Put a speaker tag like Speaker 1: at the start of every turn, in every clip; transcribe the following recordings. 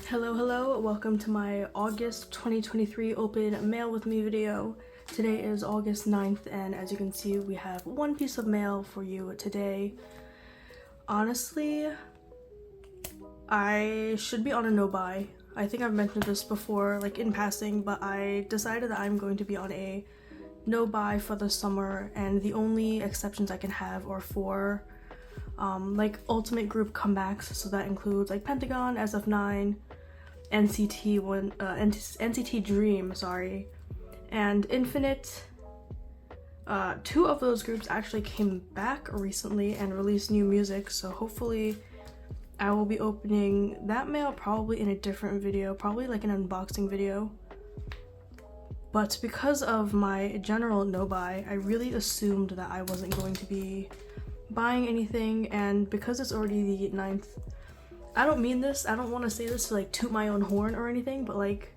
Speaker 1: Hello, welcome to my August 2023 open mail with me video. Today is August 9th and as you can see we have one piece of mail for you today. Honestly, I should be on a no-buy. I think I've mentioned this before, like in passing, but I decided that I'm going to be on a no-buy for the summer, and the only exceptions I can have are for like ultimate group comebacks, so that includes like Pentagon, SF9, NCT Dream, and Infinite. Two of those groups actually came back recently and released new music, so hopefully I will be opening that mail probably in a different video, probably like an unboxing video. But because of my general no-buy, I really assumed that I wasn't going to be buying anything, and because it's already the 9th, I don't mean this, I don't want to say this to like toot my own horn or anything, but like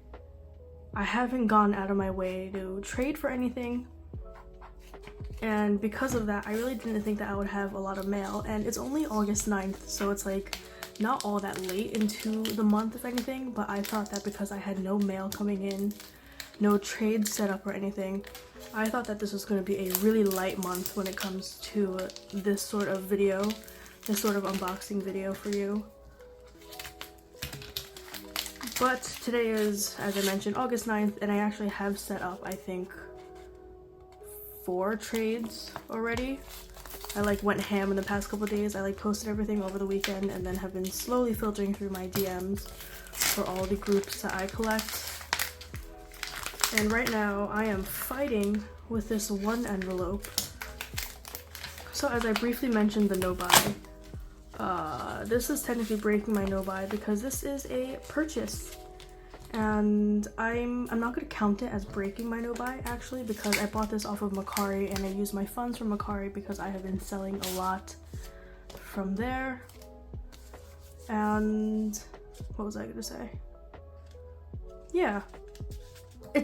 Speaker 1: I haven't gone out of my way to trade for anything, and because of that I really didn't think that I would have a lot of mail, and it's only August 9th, so it's like not all that late into the month if anything, but I thought that because I had no mail coming in, no trade set up or anything, I thought that this was going to be a really light month when it comes to this sort of video, this sort of unboxing video for you. But today is, as I mentioned, August 9th, and I actually have set up, I think, 4 trades already. I like went ham in the past couple days. I like posted everything over the weekend and then have been slowly filtering through my DMs for all the groups that I collect. And right now I am fighting with this one envelope. So as I briefly mentioned the no-buy, this is technically breaking my no-buy because this is a purchase, and I'm not going to count it as breaking my no-buy actually, because I bought this off of Mercari and I used my funds from Mercari because I have been selling a lot from there. And what was I going to say? Yeah. I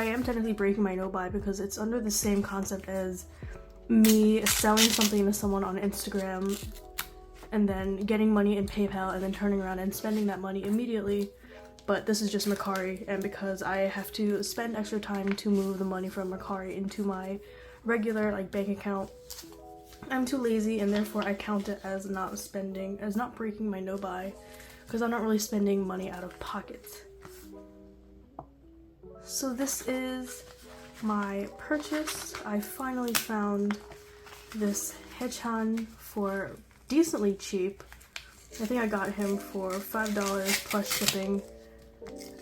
Speaker 1: am technically breaking my no-buy because it's under the same concept as me selling something to someone on Instagram and then getting money in PayPal and then turning around and spending that money immediately. But this is just Mercari, and because I have to spend extra time to move the money from Mercari into my regular like bank account, I'm too lazy, and therefore I count it as not breaking my no-buy because I'm not really spending money out of pocket. So this is my purchase. I finally found this Haechan for decently cheap. I think I got him for $5 plus shipping.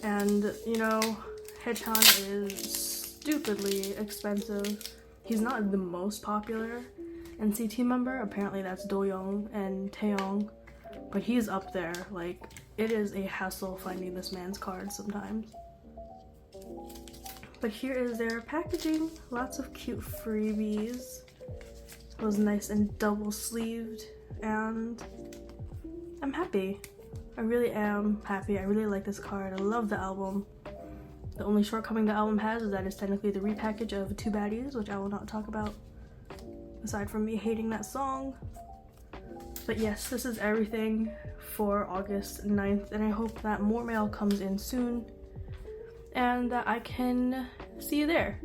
Speaker 1: And you know, Haechan is stupidly expensive. He's not the most popular NCT member. Apparently that's Doyoung and Taeyong, but he's up there. Like, it is a hassle finding this man's cards sometimes. But here is their packaging. Lots of cute freebies. It was nice and double sleeved, and I'm happy. I really am happy. I really like this card. I love the album. The only shortcoming the album has is that it's technically the repackage of Two Baddies, which I will not talk about, aside from me hating that song. But yes, this is everything for August 9th, and I hope that more mail comes in soon and that I can see you there.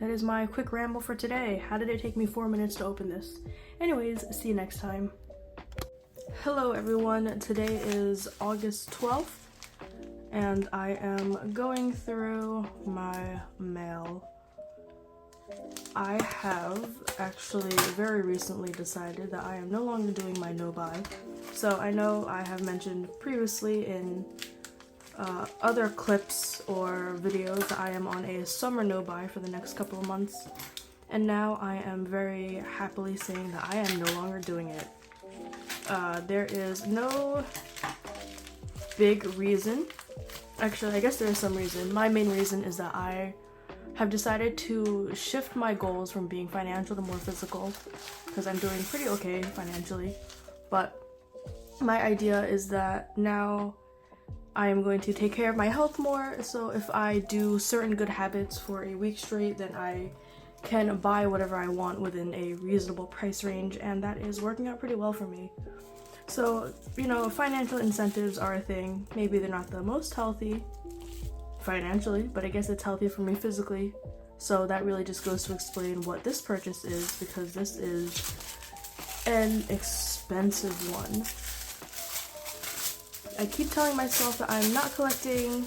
Speaker 1: That is my quick ramble for today. How did it take me 4 minutes to open this? Anyways, see you next time. Hello everyone, today is August 12th, and I am going through my mail. I have actually very recently decided that I am no longer doing my no-buy. So I know I have mentioned previously in other clips or videos that I am on a summer no-buy for the next couple of months, and now I am very happily saying that I am no longer doing it. There is no big reason. Actually, I guess there is some reason. My main reason is that I have decided to shift my goals from being financial to more physical, because I'm doing pretty okay financially. But my idea is that now I am going to take care of my health more, so if I do certain good habits for a week straight, then I can buy whatever I want within a reasonable price range, and that is working out pretty well for me. So, you know, financial incentives are a thing. Maybe they're not the most healthy financially, but I guess it's healthy for me physically. So that really just goes to explain what this purchase is, because this is an expensive one. I keep telling myself that I'm not collecting.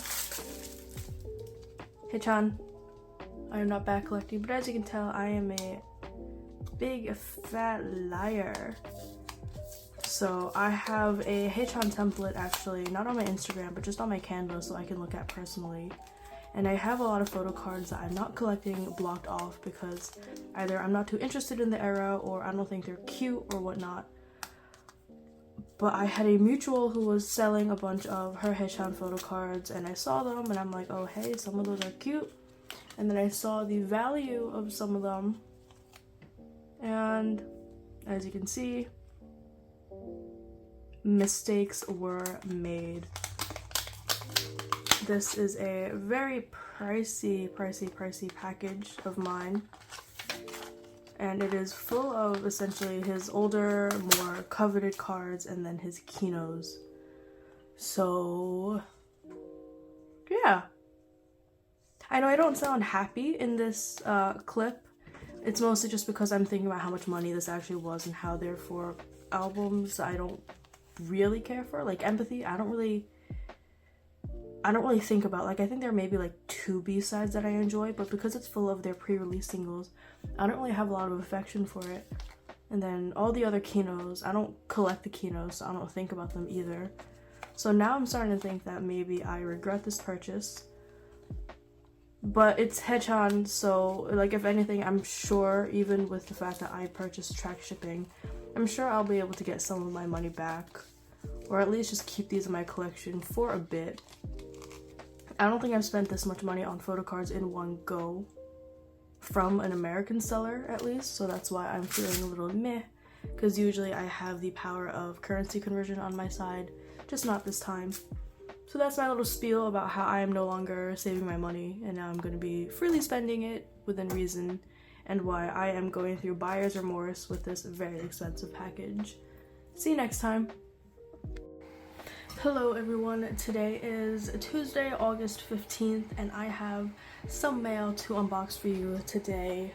Speaker 1: Hey Chan, I am not back collecting, but as you can tell, I am a big fat liar. So I have a Heychan template, actually, not on my Instagram, but just on my Canva, so I can look at personally. And I have a lot of photo cards that I'm not collecting blocked off because either I'm not too interested in the era or I don't think they're cute or whatnot. But I had a mutual who was selling a bunch of her Heychan photo cards, and I saw them and I'm like, oh hey, some of those are cute. And then I saw the value of some of them, and as you can see, mistakes were made. This is a very pricey package of mine, and it is full of essentially his older, more coveted cards and then his Kinos. So yeah, I know I don't sound happy in this clip. It's mostly just because I'm thinking about how much money this actually was and how therefore albums I don't really care for, like Empathy, I don't really think about. Like, I think there may be like 2 B-sides that I enjoy, but because it's full of their pre-release singles, I don't really have a lot of affection for it. And then all the other Kinos, I don't collect the Kinos, so I don't think about them either. So now I'm starting to think that maybe I regret this purchase. But it's Heychan, so like if anything, I'm sure even with the fact that I purchased track shipping, I'm sure I'll be able to get some of my money back, or at least just keep these in my collection for a bit. I don't think I've spent this much money on photo cards in one go from an American seller, at least, so that's why I'm feeling a little meh, because usually I have the power of currency conversion on my side, just not this time. So that's my little spiel about how I am no longer saving my money and now I'm going to be freely spending it within reason, and why I am going through buyer's remorse with this very expensive package. See you next time. Hello everyone, today is Tuesday, August 15th, and I have some mail to unbox for you today.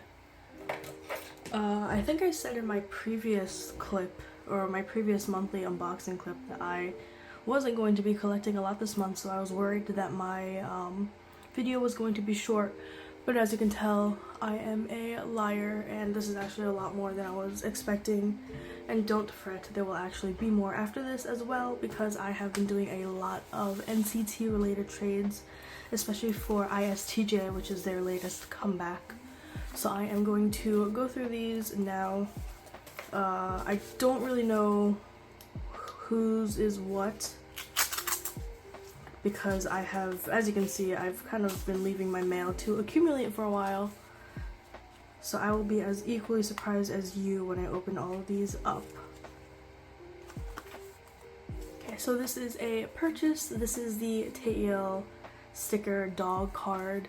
Speaker 1: I think I said in my previous clip, or my previous monthly unboxing clip, that I wasn't going to be collecting a lot this month, so I was worried that my video was going to be short. But as you can tell, I am a liar, and this is actually a lot more than I was expecting. And don't fret, there will actually be more after this as well, because I have been doing a lot of NCT related trades, especially for ISTJ, which is their latest comeback. So I am going to go through these now. I don't really know whose is what, because I have, as you can see, I've kind of been leaving my mail to accumulate for a while. So I will be as equally surprised as you when I open all of these up. Okay, so this is a purchase. This is the Taeil sticker dog card.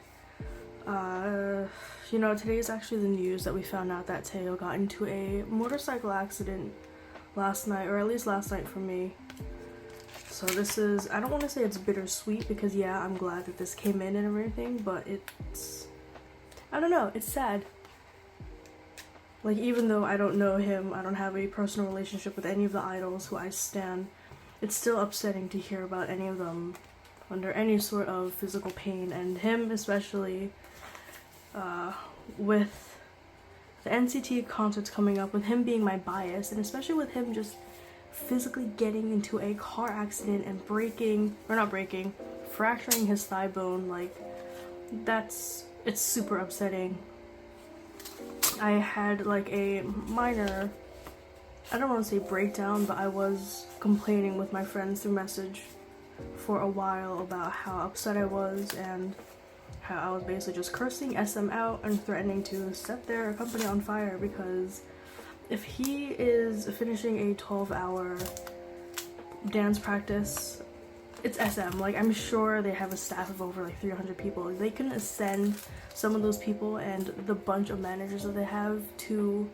Speaker 1: You know, today is actually the news that we found out that Taeil got into a motorcycle accident last night, or at least last night for me. So this is, I don't want to say it's bittersweet, because yeah, I'm glad that this came in and everything, but it's, I don't know, it's sad. Like, even though I don't know him, I don't have a personal relationship with any of the idols who I stan, it's still upsetting to hear about any of them under any sort of physical pain, and him especially, with the NCT concerts coming up, with him being my bias, and especially with him just physically getting into a car accident and fracturing his thigh bone. Like, it's super upsetting. I had like a minor, I don't want to say breakdown, but I was complaining with my friends through message for a while about how upset I was and how I was basically just cursing SM out and threatening to set their company on fire, because if he is finishing a 12-hour dance practice, it's SM. Like, I'm sure they have a staff of over like 300 people. They can ascend some of those people and the bunch of managers that they have to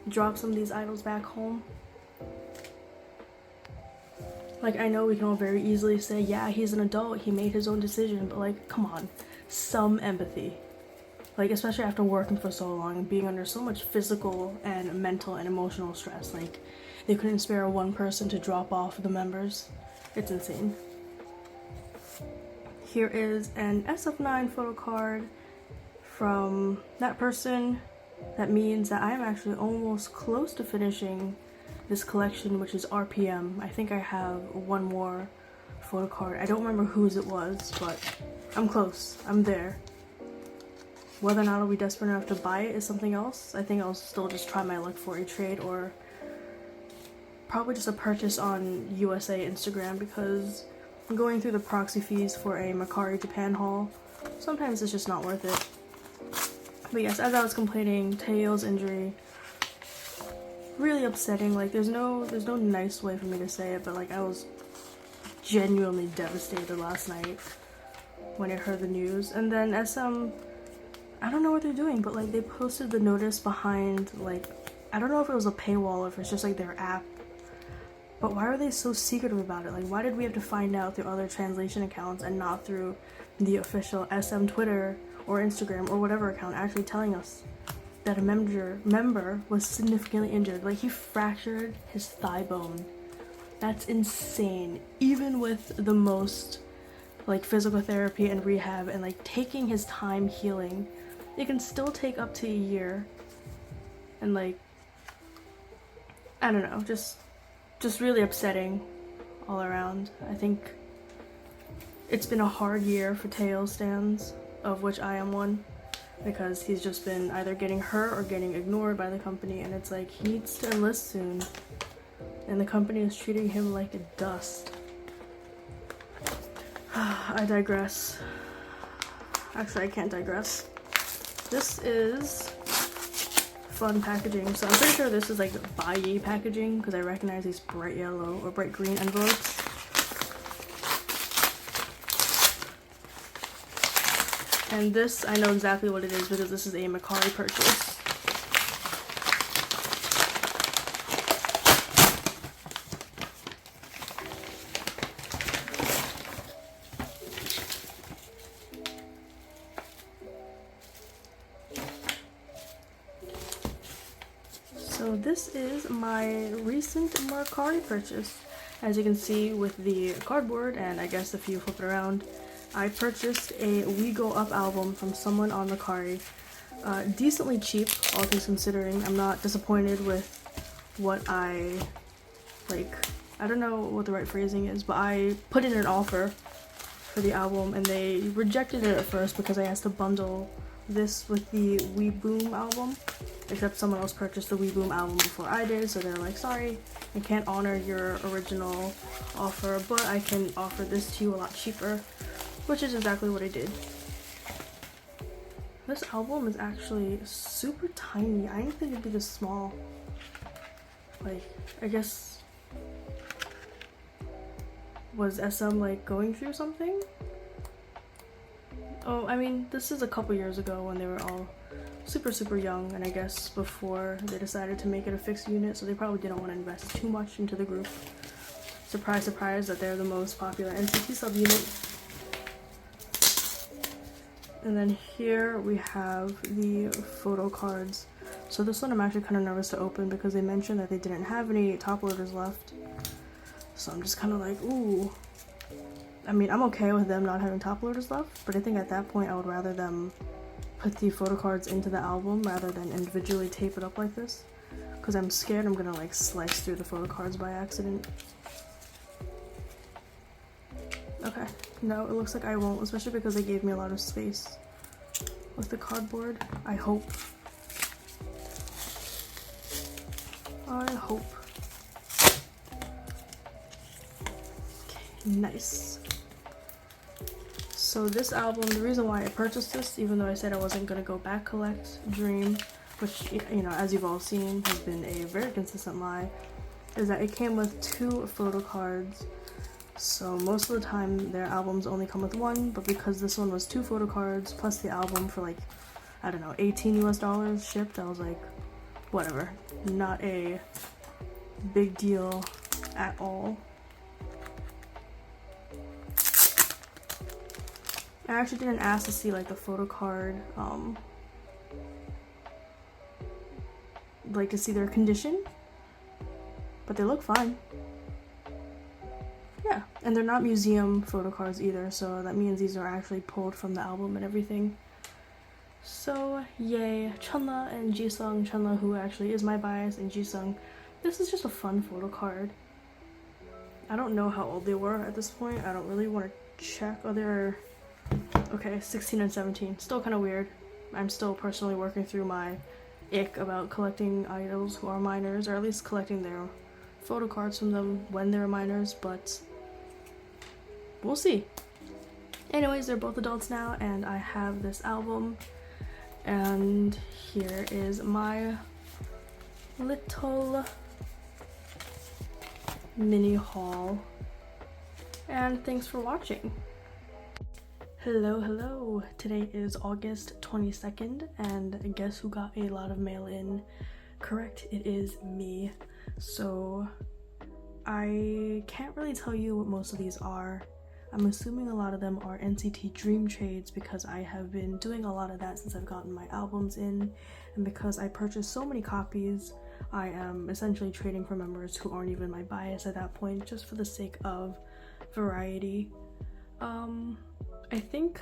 Speaker 1: drop some of these idols back home. Like, I know we can all very easily say, yeah, he's an adult, he made his own decision, but like, come on, some empathy. Like, especially after working for so long and being under so much physical and mental and emotional stress. Like, they couldn't spare one person to drop off the members. It's insane. Here is an SF9 photo card from that person. That means that I'm actually almost close to finishing this collection, which is RPM. I think I have one more photo card. I don't remember whose it was, but I'm close. I'm there. Whether or not I'll be desperate enough to buy it is something else. I think I'll still just try my luck for a trade or probably just a purchase on USA Instagram, because going through the proxy fees for a Mercari Japan haul, sometimes it's just not worth it. But yes, as I was complaining, Taeil's injury, really upsetting. Like, there's no nice way for me to say it, but like, I was genuinely devastated last night when I heard the news. And then SM, I don't know what they're doing, but like, they posted the notice behind, like, I don't know if it was a paywall or if it's just like their app, but why are they so secretive about it? Like, why did we have to find out through other translation accounts and not through the official SM Twitter or Instagram or whatever account actually telling us that a member was significantly injured? Like, he fractured his thigh bone. That's insane. Even with the most like physical therapy and rehab and like taking his time healing, it can still take up to a year. And like, I don't know, just really upsetting all around. I think it's been a hard year for Taeil stans, of which I am one, because he's just been either getting hurt or getting ignored by the company, and it's like, he needs to enlist soon and the company is treating him like a dust. I digress. Actually, I can't digress. This is fun packaging. So I'm pretty sure this is like Bye packaging, because I recognize these bright yellow or bright green envelopes. And this, I know exactly what it is because this is a Mercari purchase. So this is my recent Mercari purchase. As you can see with the cardboard, and I guess if you flip it around, I purchased a We Go Up album from someone on Mercari. Decently cheap, all things considering. I'm not disappointed with what I don't know what the right phrasing is, but I put in an offer for the album and they rejected it at first because I asked to bundle this with the We Boom album, except someone else purchased the We Boom album before I did, so they're like, sorry, I can't honor your original offer, but I can offer this to you a lot cheaper, which is exactly what I did. This album is actually super tiny. I didn't think it'd be this small. Like, I guess, was SM like going through something? Oh, I mean, this is a couple years ago when they were all super young, and I guess before they decided to make it a fixed unit, so they probably didn't want to invest too much into the group. Surprise, surprise that they're the most popular NCT subunit. And then here we have the photo cards. So this one I'm actually kind of nervous to open because they mentioned that they didn't have any top loaders left. So I'm just kind of like, ooh. I mean, I'm okay with them not having top loaders left, but I think at that point I would rather them put the photo cards into the album rather than individually tape it up like this, because I'm scared I'm gonna like slice through the photo cards by accident. Okay, no, it looks like I won't, especially because they gave me a lot of space with the cardboard. I hope. I hope. Okay, nice. So this album, the reason why I purchased this, even though I said I wasn't gonna go back collect Dream, which, you know, as you've all seen, has been a very consistent lie, is that it came with 2 photo cards. So most of the time their albums only come with 1, but because this one was 2 photo cards plus the album for like, I don't know, $18 US shipped, I was like, whatever, not a big deal at all. I actually didn't ask to see like the photo card, like to see their condition, but they look fine. Yeah, and they're not museum photo cards either, so that means these are actually pulled from the album and everything. So yay, Chunla and Jisung. Chunla, who actually is my bias, and Jisung. This is just a fun photo card. I don't know how old they were at this point. I don't really want to check. Oh, they're okay, 16 and 17. Still kind of weird. I'm still personally working through my ick about collecting idols who are minors, or at least collecting their photo cards from them when they're minors, but we'll see. Anyways, they're both adults now, and I have this album, and here is my little mini haul, and thanks for watching. Hello. Today is August 22nd, and guess who got a lot of mail in? Correct, it is me. So I can't really tell you what most of these are. I'm assuming a lot of them are NCT Dream trades because I have been doing a lot of that since I've gotten my albums in, and because I purchased so many copies, I am essentially trading for members who aren't even my bias at that point, just for the sake of variety. I think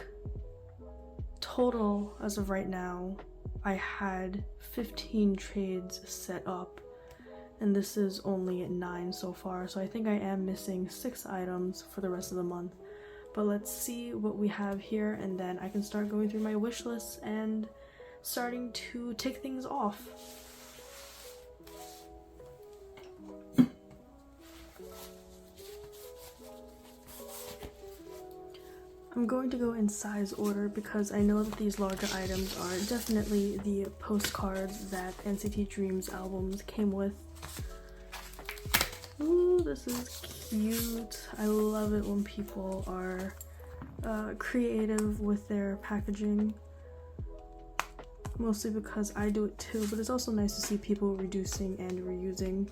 Speaker 1: total as of right now I had 15 trades set up, and this is only 9 so far, so I think I am missing 6 items for the rest of the month. But let's see what we have here, and then I can start going through my wish list and starting to tick things off. I'm going to go in size order because I know that these larger items are definitely the postcards that NCT Dream's albums came with. Ooh, this is cute. I love it when people are creative with their packaging. Mostly because I do it too, but it's also nice to see people reducing and reusing.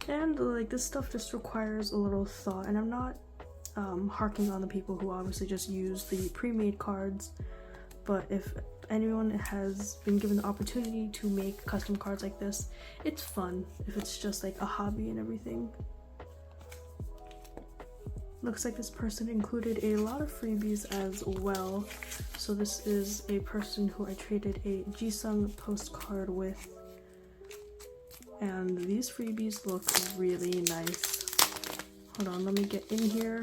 Speaker 1: And like, this stuff just requires a little thought, and I'm not harking on the people who obviously just use the pre-made cards, but if anyone has been given the opportunity to make custom cards like this, it's fun if it's just like a hobby and everything. Looks like this person included a lot of freebies as well. So this is a person who I traded a Jisung postcard with, and these freebies look really nice. Hold on, let me get in here.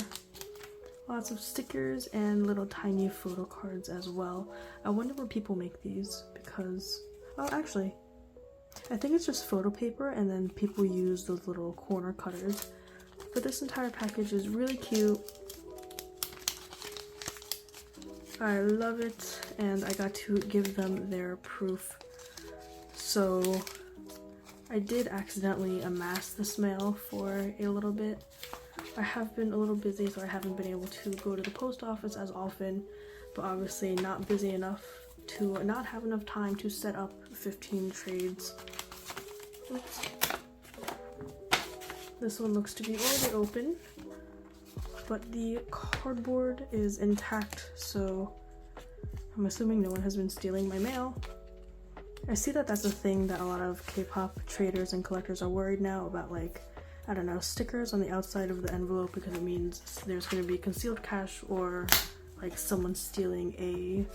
Speaker 1: Lots of stickers and little tiny photo cards as well. I wonder where people make these, because, oh, actually, I think it's just photo paper and then people use those little corner cutters. But this entire package is really cute. I love it, and I got to give them their proof. So I did accidentally amass this mail for a little bit. I have been a little busy, so I haven't been able to go to the post office as often, but obviously not busy enough to not have enough time to set up 15 trades. Oops. This one looks to be already open, but the cardboard is intact, so I'm assuming no one has been stealing my mail. I see that that's a thing that a lot of K-pop traders and collectors are worried now about, like, I don't know, stickers on the outside of the envelope, because it means there's going to be concealed cash or like someone stealing a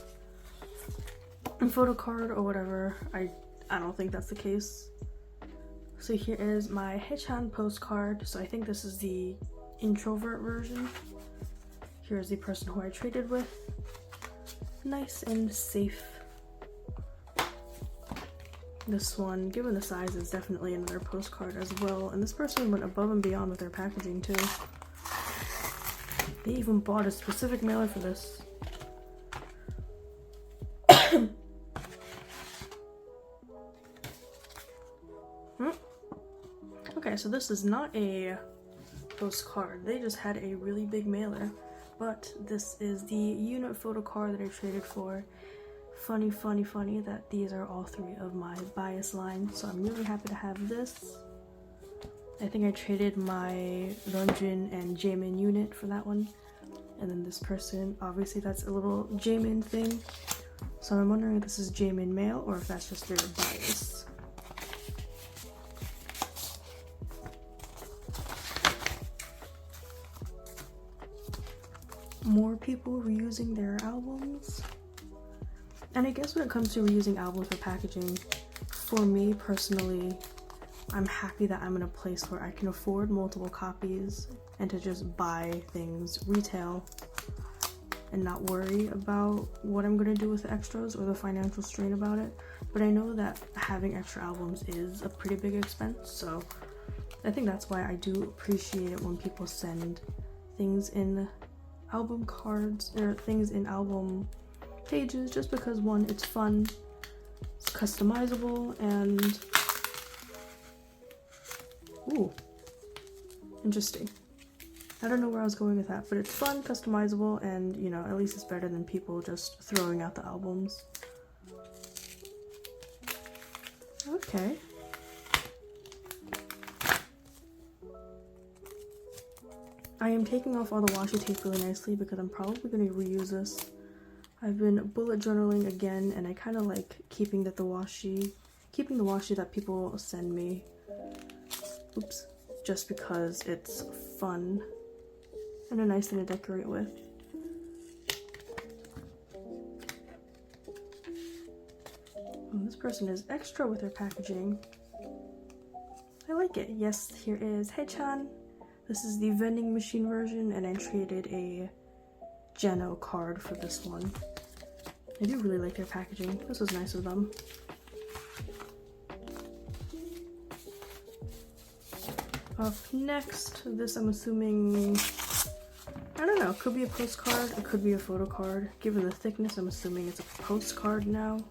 Speaker 1: photo card or whatever. I don't think that's the case. So here is my Haechan postcard. So I think this is the introvert version. Here's the person who I traded with. Nice and safe. This one, given the size, is definitely another postcard as well, and this person went above and beyond with their packaging too. They even bought a specific mailer for this. Okay, so this is not a postcard. They just had a really big mailer, but this is the unit photo card that I traded for. Funny that these are all 3 of my bias lines, so I'm really happy to have this. I think I traded my Renjun and Jaemin unit for that one. And then this person, obviously that's a little Jaemin thing. So I'm wondering if this is Jaemin male or if that's just their bias. More people reusing their albums. And I guess when it comes to reusing albums for packaging, for me personally, I'm happy that I'm in a place where I can afford multiple copies and to just buy things retail and not worry about what I'm gonna do with the extras or the financial strain about it. But I know that having extra albums is a pretty big expense, so I think that's why I do appreciate it when people send things in album cards or things in album pages, just because one, it's fun, it's customizable, and ooh, interesting. I don't know where I was going with that, but it's fun, customizable, and you know, at least it's better than people just throwing out the albums. Okay. I am taking off all the washi tape really nicely because I'm probably going to reuse this. I've been bullet journaling again, and I kind of like keeping the washi that people send me. Oops. Just because it's fun and a nice thing to decorate with. And this person is extra with their packaging. I like it. Yes, here is Haechan. This is the vending machine version, and I traded a Geno card for this one. I do really like their packaging. This was nice of them. Up next, this I'm assuming, I don't know, could be a postcard, it could be a photo card. Given the thickness, I'm assuming it's a postcard now.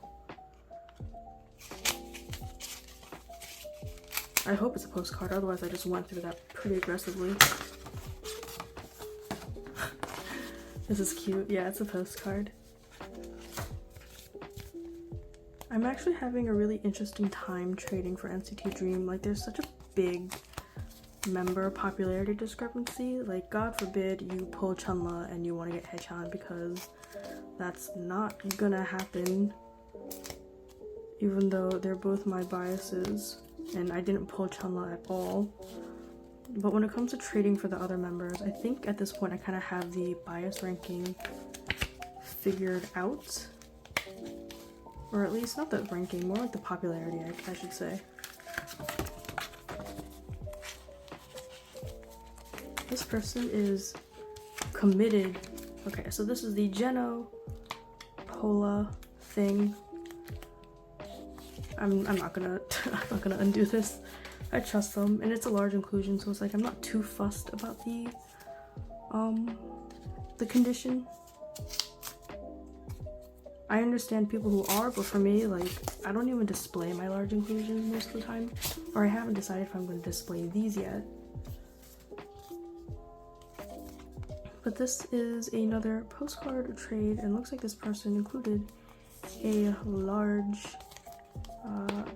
Speaker 1: I hope it's a postcard, otherwise I just went through that pretty aggressively. This is cute. Yeah, it's a postcard. I'm actually having a really interesting time trading for NCT Dream. Like, there's such a big member popularity discrepancy. Like, God forbid you pull Chunla and you want to get Haechan, because that's not gonna happen. Even though they're both my biases, and I didn't pull Chunla at all. But when it comes to trading for the other members, I think at this point I kind of have the bias ranking figured out. Or at least, not the ranking, more like the popularity, I should say. This person is committed. Okay, so this is the Geno Pola thing. I'm not gonna undo this. I trust them, and it's a large inclusion, so it's like I'm not too fussed about the condition. I understand people who are, but for me, like, I don't even display my large inclusions most of the time, or I haven't decided if I'm going to display these yet. But this is another postcard trade, and looks like this person included a large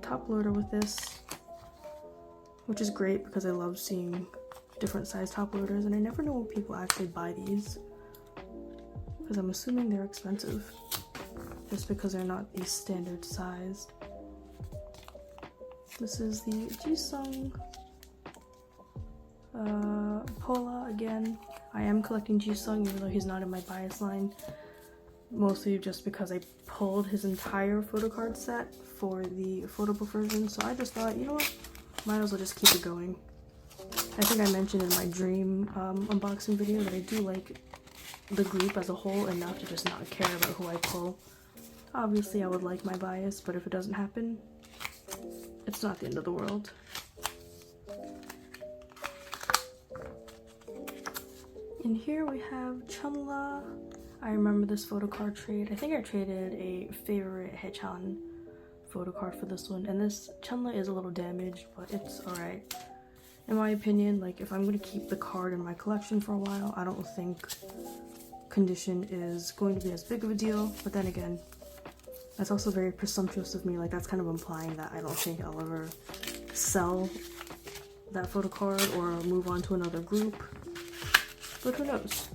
Speaker 1: top loader with this, which is great because I love seeing different size top loaders, and I never know when people actually buy these, because I'm assuming they're expensive just because they're not the standard size. This is the Jisung Pola again. I am collecting Jisung even though he's not in my bias line, mostly just because I pulled his entire photo card set for the photo book version, so I just thought, you know what, might as well just keep it going. I think I mentioned in my Dream unboxing video that I do like the group as a whole enough to just not care about who I pull. Obviously I would like my bias, but if it doesn't happen, it's not the end of the world. And here we have Chunla. I remember this photo card trade. I think I traded a favorite Haechan photo card for this one, and this Chunla is a little damaged, but it's alright. In my opinion, like, if I'm going to keep the card in my collection for a while, I don't think condition is going to be as big of a deal, but then again, that's also very presumptuous of me. Like, that's kind of implying that I don't think I'll ever sell that photo card or move on to another group, but who knows.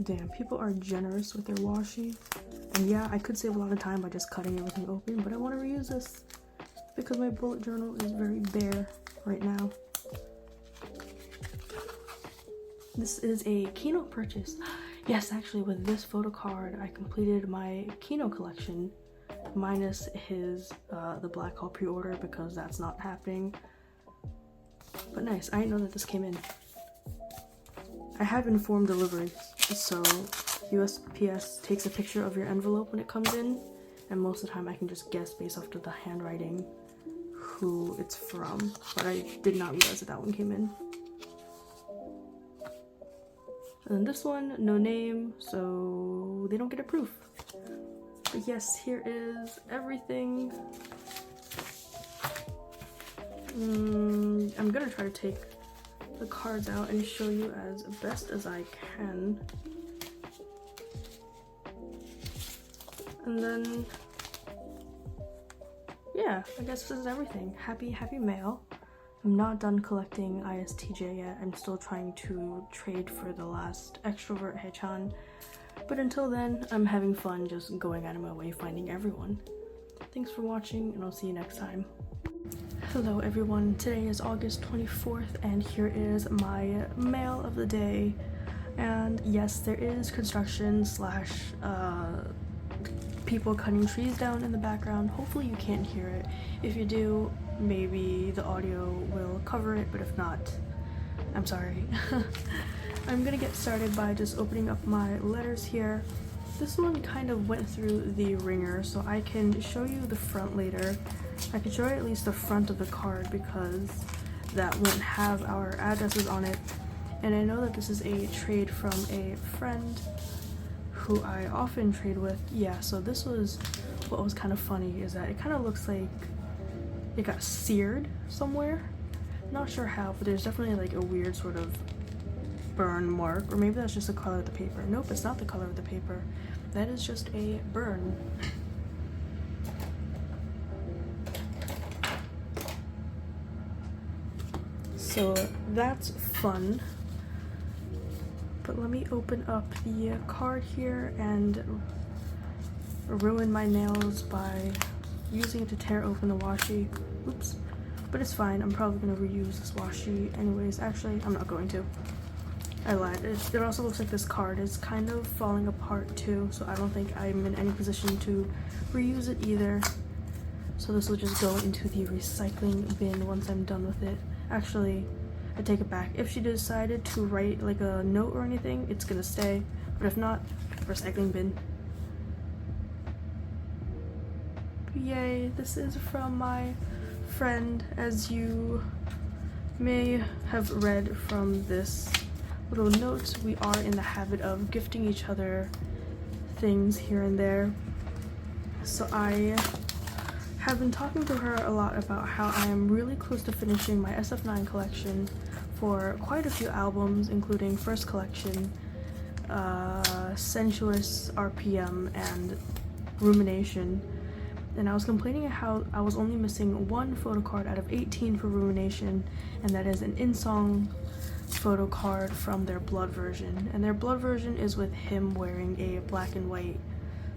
Speaker 1: Damn, people are generous with their washi. And yeah, I could save a lot of time by just cutting everything open, but I want to reuse this because my bullet journal is very bare right now. This is a Kino purchase. Yes, actually, with this photo card, I completed my Kino collection, minus his the Black Hole pre-order because that's not happening. But nice, I didn't know that this came in. I have informed deliveries, so USPS takes a picture of your envelope when it comes in, and most of the time I can just guess based off of the handwriting who it's from, but I did not realize that that one came in. And then this one, no name, so they don't get a proof. But yes, here is everything. I'm gonna try to take the cards out and show you as best as I can. And then, yeah, I guess this is everything. Happy mail. I'm not done collecting ISTJ yet. I'm still trying to trade for the last extrovert Haechan. But until then, I'm having fun just going out of my way finding everyone. Thanks for watching, and I'll see you next time. Hello everyone, today is August 24th, and here is my mail of the day. And yes, there is construction slash people cutting trees down in the background. Hopefully you can't hear it. If you do, maybe the audio will cover it, but if not, I'm sorry. I'm gonna get started by just opening up my letters here. This one kind of went through the ringer, so I can show you the front later. I can show you at least the front of the card because that won't have our addresses on it. And I know that this is a trade from a friend who I often trade with. Yeah, so this was what was kind of funny, is that it kind of looks like it got seared somewhere. Not sure how, but there's definitely like a weird sort of burn mark, or maybe that's just the color of the paper. Nope, it's not the color of the paper. That is just a burn. So that's fun. But let me open up the card here and ruin my nails by using it to tear open the washi. Oops. But it's fine, I'm probably going to reuse this washi anyways. Actually, I'm not going to. I lied. It also looks like this card is kind of falling apart too, so I don't think I'm in any position to reuse it either. So this will just go into the recycling bin once I'm done with it. Actually, I take it back. If she decided to write like a note or anything, it's gonna stay. But if not, recycling bin. Yay, this is from my friend. As you may have read from this little note, we are in the habit of gifting each other things here and there. So I have been talking to her a lot about how I am really close to finishing my SF9 collection for quite a few albums, including First Collection, Sensuous, RPM, and Rumination. And I was complaining how I was only missing one photo card out of 18 for Rumination, and that is an in-song photo card from their Blood version. And their Blood version is with him wearing a black and white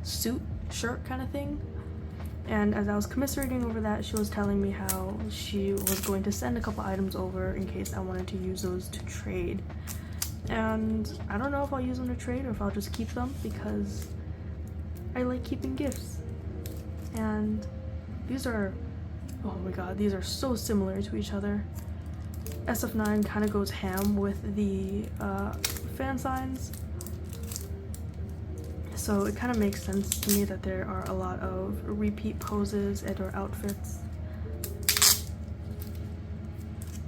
Speaker 1: shirt kind of thing. And as I was commiserating over that, she was telling me how she was going to send a couple items over in case I wanted to use those to trade. And I don't know if I'll use them to trade or if I'll just keep them, because I like keeping gifts. And these are, oh my god, these are so similar to each other. SF9 kind of goes ham with the fan signs. So it kind of makes sense to me that there are a lot of repeat poses and or outfits.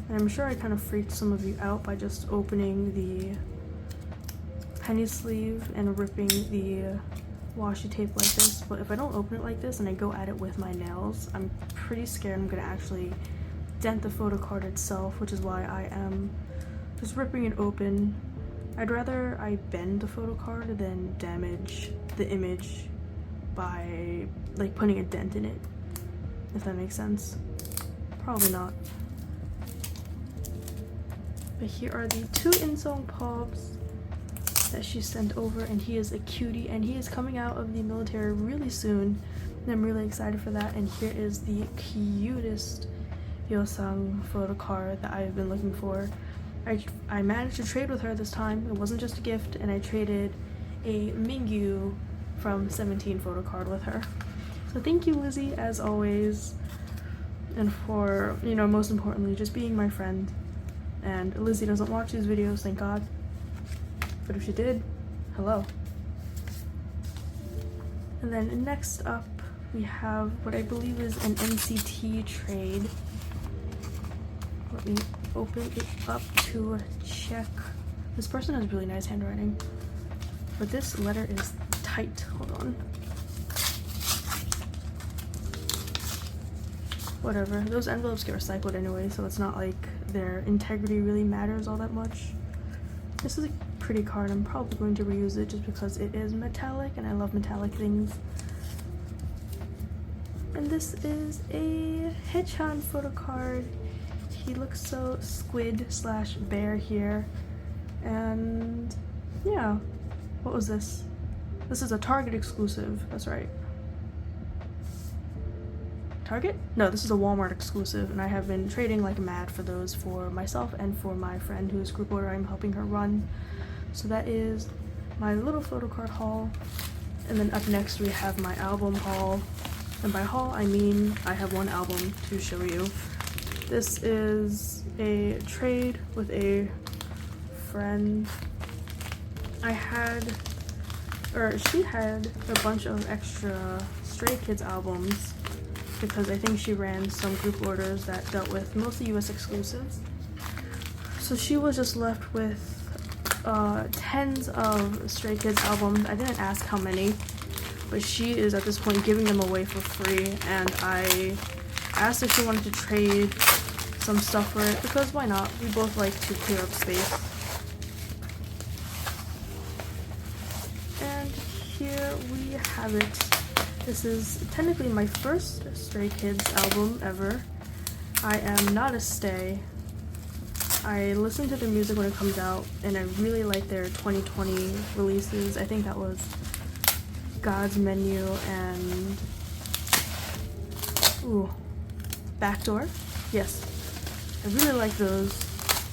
Speaker 1: And I'm sure I kind of freaked some of you out by just opening the penny sleeve and ripping the washi tape like this. But if I don't open it like this and I go at it with my nails, I'm pretty scared I'm gonna actually dent the photo card itself, which is why I am just ripping it open. I'd rather I bend the photo card than damage the image by like putting a dent in it, if that makes sense. Probably not. But here are the two in-song POBs. that she sent over, and he is a cutie, and he is coming out of the military really soon, and I'm really excited for that. And here is the cutest Yeosang photo card that I've been looking for. I managed to trade with her this time. It wasn't just a gift, and I traded a Mingyu from 17 photo card with her. So thank you, Lizzie, as always, and for, you know, most importantly, just being my friend. And Lizzie doesn't watch these videos, thank God. But if she did, hello. And then next up, we have what I believe is an NCT trade. Let me open it up to check. This person has really nice handwriting, but this letter is tight. Hold on. Whatever, those envelopes get recycled anyway, so it's not like their integrity really matters all that much. This is a pretty card. I'm probably going to reuse it just because it is metallic and I love metallic things. And this is a Haechan photo card. He looks so squid/bear here. And yeah, what was this? This is a Target exclusive, that's right. Target? No, this is a Walmart exclusive, and I have been trading like mad for those for myself and for my friend whose group order I'm helping her run. So that is my little photo card haul. And then up next we have my album haul. And by haul, I mean I have one album to show you. This is a trade with a friend. She had a bunch of extra Stray Kids albums because I think she ran some group orders that dealt with mostly US exclusives. So she was just left with tens of Stray Kids albums. I didn't ask how many, but she is at this point giving them away for free, and I asked if she wanted to trade some stuff for it because why not? We both like to clear up space. And here we have it. This is technically my first Stray Kids album ever. I am not a stay. I listen to their music when it comes out, and I really like their 2020 releases. I think that was God's Menu and Backdoor. Yes, I really like those.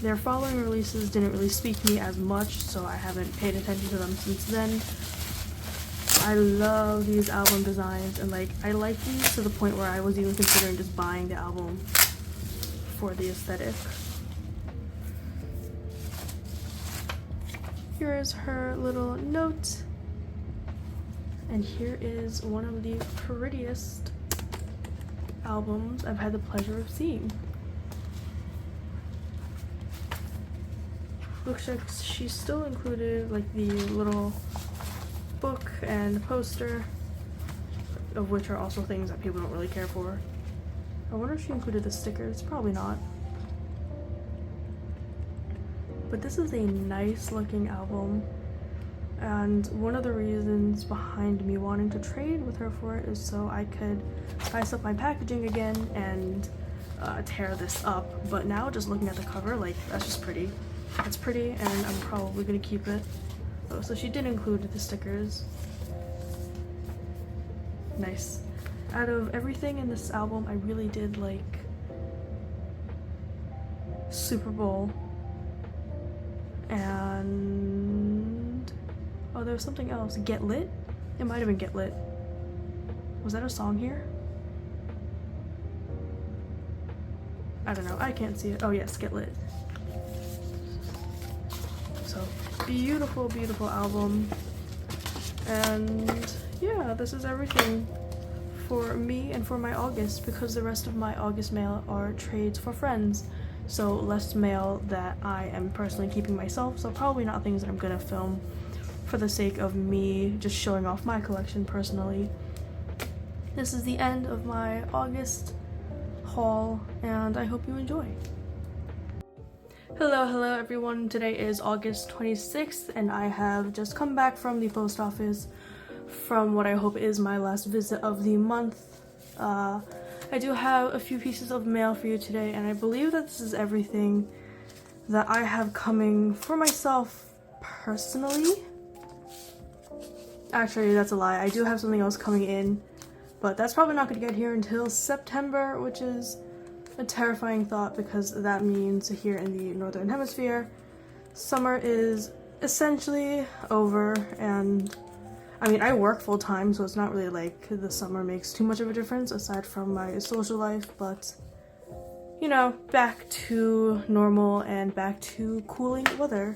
Speaker 1: Their following releases didn't really speak to me as much, so I haven't paid attention to them since then. I love these album designs, and like I like these to the point where I was even considering just buying the album for the aesthetic. Here is her little note, and here is one of the prettiest albums I've had the pleasure of seeing. Looks like she still included like the little book and poster, of which are also things that people don't really care for. I wonder if she included the stickers. Probably not. But this is a nice looking album, and one of the reasons behind me wanting to trade with her for it is so I could spice up my packaging again and tear this up. But now just looking at the cover, like, that's just pretty. It's pretty, and I'm probably gonna keep it. Oh, so she did include the stickers. Nice. Out of everything in this album, I really did like Super Bowl, and oh, there was something else. Get Lit? It might have been Get Lit. Was that a song here? I don't know, I can't see it. Oh yes, Get Lit. So beautiful, beautiful album. And yeah, this is everything for me and for my August, because the rest of my August mail are trades for friends. So less mail that I am personally keeping myself, so probably not things that I'm gonna film for the sake of me just showing off my collection personally. This is the end of my August haul, and I hope you enjoy. Hello everyone. Today is August 26th, and I have just come back from the post office from what I hope is my last visit of the month. I do have a few pieces of mail for you today, and I believe that this is everything that I have coming for myself personally. Actually, that's a lie. I do have something else coming in, but that's probably not going to get here until September, which is a terrifying thought because that means here in the Northern Hemisphere, summer is essentially over. And I mean, I work full time, so it's not really like the summer makes too much of a difference aside from my social life, but you know, back to normal and back to cooling weather.